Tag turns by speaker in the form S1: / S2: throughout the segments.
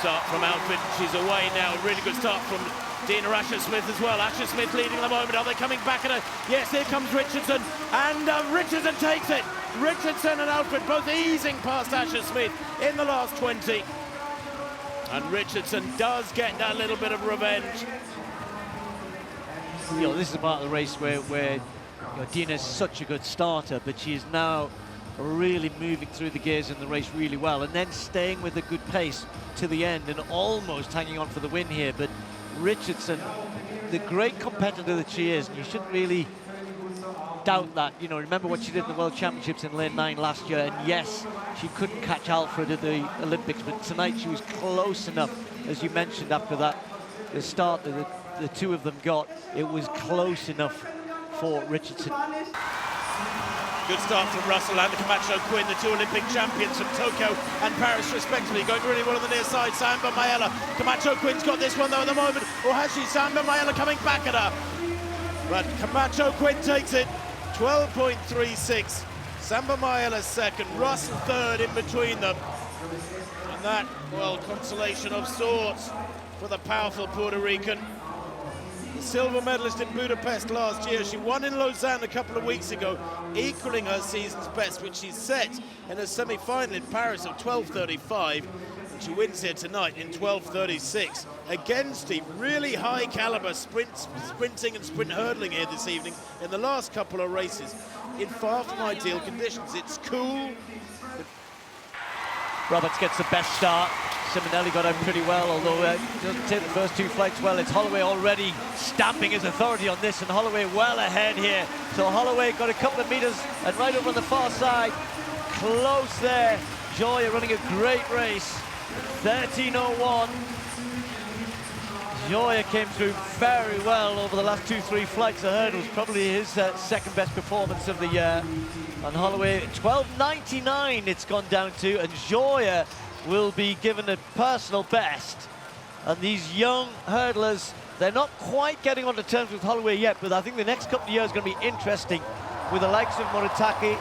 S1: start from Alfred. She's away now. Really good start from Dina Asher-Smith as well. Asher-Smith leading at the moment. Are they coming back at her? Yes, here comes Richardson. And Richardson takes it. Richardson and Alfred both easing past Asher-Smith in the last 20. And Richardson does get that little bit of revenge.
S2: You know, this is a part of the race where you know, Dina's such a good starter, but she is now really moving through the gears in the race really well, and then staying with a good pace to the end and almost hanging on for the win here. But Richardson, the great competitor that she is, and you shouldn't really doubt that. You know, remember what she did in the World Championships in lane 9 last year, and yes, she couldn't catch Alfred at the Olympics, but tonight she was close enough, as you mentioned, after that, the start that the two of them got, it was close enough for Richardson.
S1: Good start from Russell and Camacho Quinn, the two Olympic champions from Tokyo and Paris respectively, going really well on the near side. Samba Mayela. Camacho Quinn's got this one though at the moment, or has she? Samba Mayela coming back at her. But Camacho Quinn takes it, 12.36. Samba Mayela second, Russell third in between them. And that, well, consolation of sorts for the powerful Puerto Rican. Silver medalist in Budapest last year. She won in Lausanne a couple of weeks ago, equaling her season's best, which she set in a semi-final in Paris of 12.35. And she wins here tonight in 12.36. Again, Steve, really high caliber sprinting and sprint hurdling here this evening in the last couple of races in far from ideal conditions. It's cool.
S2: Roberts gets the best start. Simonelli got out pretty well, although doesn't take the first two flights well. It's Holloway already stamping his authority on this, and Holloway well ahead here. So Holloway got a couple of meters, and right over on the far side, close there. Joya running a great race, 13:01. Joya came through very well over the last 2-3 flights of hurdles, probably his second best performance of the year. And Holloway, 12.99 it's gone down to, and Joya will be given a personal best. And these young hurdlers, they're not quite getting onto terms with Holloway yet, but I think the next couple of years are going to be interesting with the likes of Moritaki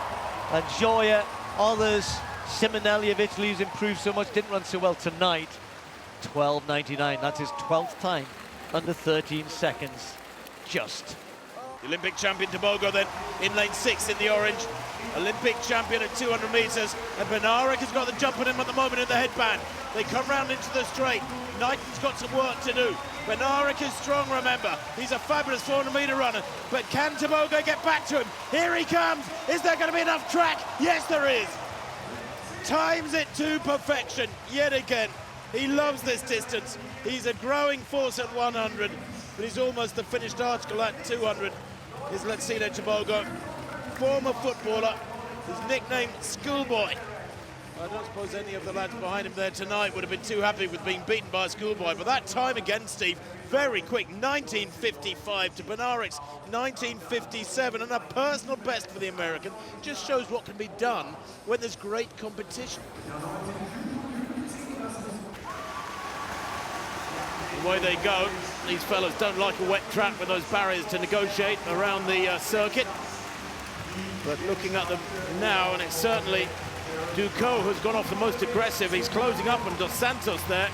S2: and Joya, others. Simonelli of Italy, who's improved so much, didn't run so well tonight. 12.99, that's his 12th time under 13 seconds, just.
S1: The Olympic champion Tobago then in lane 6 in the orange. Olympic champion at 200 meters, and Benarek has got the jump on him at the moment in the headband. They come round into the straight. Knighton's got some work to do. Benarek is strong, remember. He's a fabulous 400-meter runner, but can Tobago get back to him? Here he comes. Is there going to be enough track? Yes, there is. Times it to perfection yet again. He loves this distance. He's a growing force at 100, but he's almost the finished article at 200. Is Letsino Tobago, former footballer, his nickname Schoolboy. I don't suppose any of the lads behind him there tonight would have been too happy with being beaten by a schoolboy, but that time again, Steve, very quick, 19.55 to Benarek's 19.57, and a personal best for the American. Just shows what can be done when there's great competition. Away they go. These fellows don't like a wet track with those barriers to negotiate around the circuit. But looking at them now, and it's certainly Ducot who's gone off the most aggressive. He's closing up on Dos Santos there.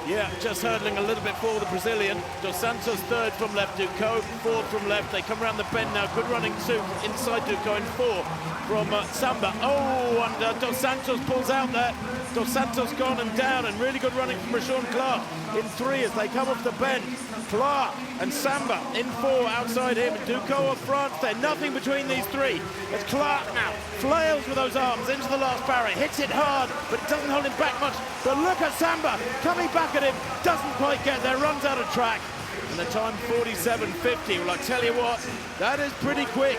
S1: Yeah, just hurdling a little bit for the Brazilian. Dos Santos third from left, Ducot fourth from left. They come around the bend now. Good running two inside Ducot and four from Samba. Oh, and Dos Santos pulls out there. Dos Santos gone and down, and really good running from Rashawn Clark in three as they come off the bend. Clark and Samba in four outside him, and Ducot of France there. Nothing between these three as Clark now flails with those arms into the last barrier, hits it hard, but it doesn't hold him back much. But look at Samba coming back at him, doesn't quite get there, runs out of track. And the time 47.50. Well, I tell you what, that is pretty quick.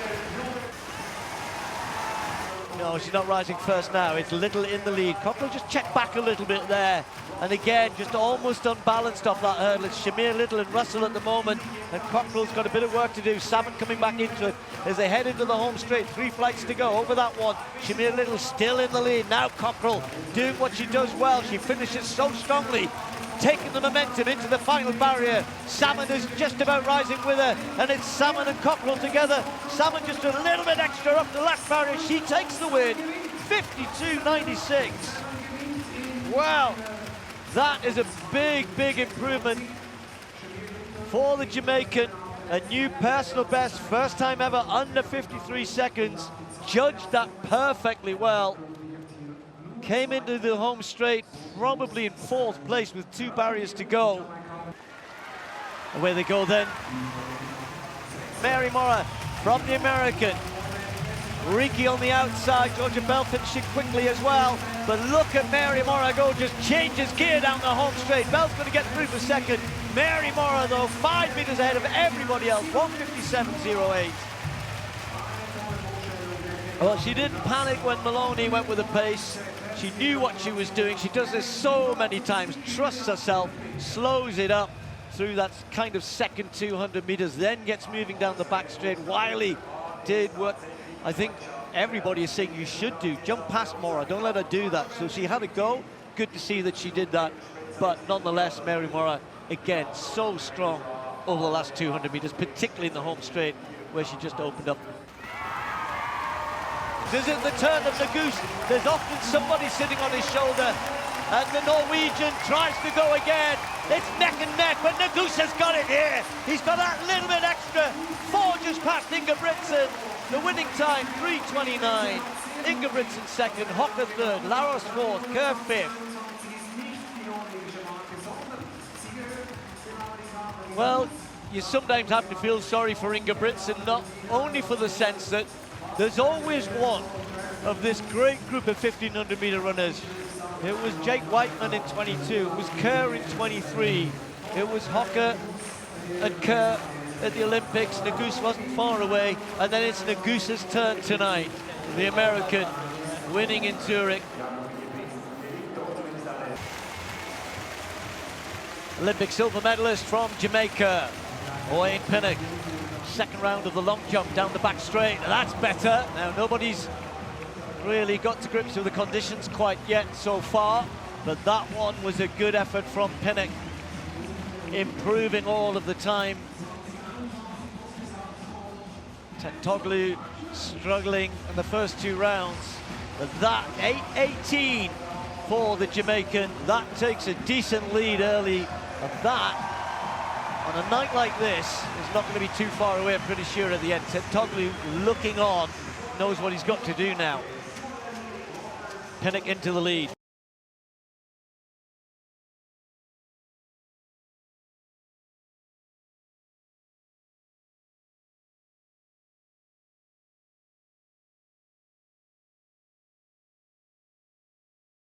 S2: No, she's not rising first now. It's Little in the lead. Cockrell just checked back a little bit there. And again, just almost unbalanced off that hurdle. It's Shamir Little and Russell at the moment. And Cockrell's got a bit of work to do. Salmon coming back into it as they head into the home straight. 3 flights to go over that one. Shamir Little still in the lead. Now Cockrell doing what she does well. She finishes so strongly, taking the momentum into the final barrier. Salmon is just about rising with her, and it's Salmon and Cockrell together. Salmon just a little bit extra up the last barrier. She takes the win, 52.96. Wow, That is a big, big improvement for the Jamaican. A new personal best, first time ever under 53 seconds. Judged that perfectly well. Came into the home straight, probably in 4th place with 2 barriers to go. Away they go then. Mary Mora from the American. Riki on the outside, Georgia Bell finishing quickly as well. But look at Mary Mora go, just changes gear down the home straight. Bell's going to get through for second. Mary Mora, though, 5 meters ahead of everybody else, 1:57.08. Well, she didn't panic when Maloney went with the pace. She knew what she was doing. She does this so many times, trusts herself, slows it up through that kind of second 200 meters, then gets moving down the back straight. Wiley did what I think everybody is saying you should do. Jump past Mora, don't let her do that. So she had a go. Good to see that she did that. But nonetheless, Mary Mora, again, so strong over the last 200 meters, particularly in the home straight, where she just opened up. This is the turn of Nagus. There's often somebody sitting on his shoulder. And the Norwegian tries to go again. It's neck and neck, but Nagus has got it here. He's got that little bit extra. Forges past Ingebrigtsen. The winning time, 3:29. Ingebrigtsen second, Hocker third, Laros fourth, Kerr fifth. Well, you sometimes have to feel sorry for Ingebrigtsen, not only for the sense that there's always one of this great group of 1,500 meter runners. It was Jake Whiteman in 22, it was Kerr in 23, it was Hocker and Kerr at the Olympics. Nagus wasn't far away, and then it's Nagus's turn tonight. The American winning in Zurich. Olympic silver medalist from Jamaica, Owain Pinnock. Second round of the long jump down the back straight. That's better. Now, nobody's really got to grips with the conditions quite yet so far, but that one was a good effort from Pinnock, improving all of the time. Tentoglu struggling in the first 2 rounds, but that 8:18 for the Jamaican. That takes a decent lead early, and that, on a night like this, is not going to be too far away, I'm pretty sure, at the end. Tentoglu looking on, knows what he's got to do now. Pinnock into the lead.